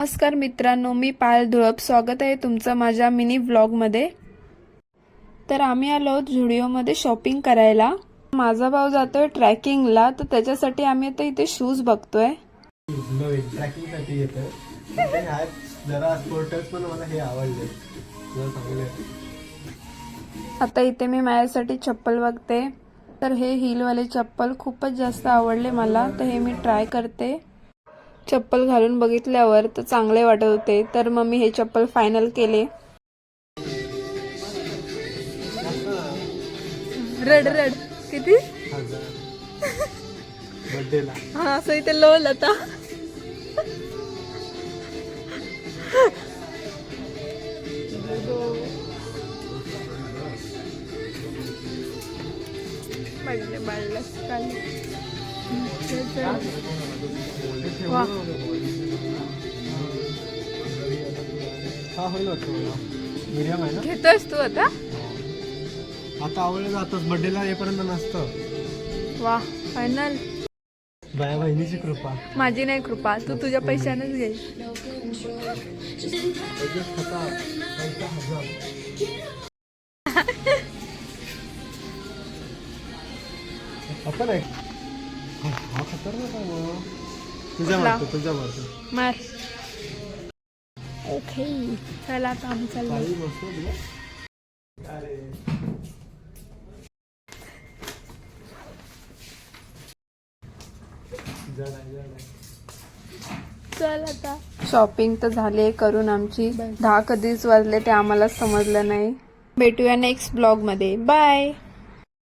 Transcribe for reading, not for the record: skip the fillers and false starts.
नमस्कार मित्रांनो, मी पायल धुळप. स्वागत आहे तुमचं माझ्या मिनी व्लॉगमध्ये. तर आम्ही आलो झुडिओमध्ये शॉपिंग करायला. माझा भाऊ जातोय ट्रॅकिंगला, तर त्याच्यासाठी आम्ही आता इथे शूज बघतोय. नवीन ट्रॅकिंगसाठी येतं. जरा स्पोर्टर्स पण मला हे आवडले, जरा चांगले. आता इथे मी माझ्यासाठी चप्पल बघते. तर हे हीलवाले चप्पल खूपच जास्त आवडले मला, तर हे मी ट्राय करते. चप्पल घालून बघितल्यावर तर चांगले वाटत होते, तर मग मी हे चप्पल फायनल केले. रड रड किती बर्थडेला हा असं इथे लोल आता. वा हा होईल वाटतं मला. मीडियम आहे ना. घेतोस तू आता? आता आवडलं जातोच, बर्थडेला येईपर्यंत नसतं. वा फायनल. बाया बहिणीची कृपा. माझी नाही कृपा, तू तुझ्या पैशानेच घे. आपण आहे हा खतरनाक आहे मग. तुझ्या मारतो तुझ्या मारतो मार. ओके चला आता आम्ही चाललो. काही मस्त तुला. अरे चल आता. शॉपिंग तर झाली करून आमची. 10 कधीच वाजले ते आम्हाला समजलं नाही. भेटूया नेक्स्ट ब्लॉग मध्ये. बाय.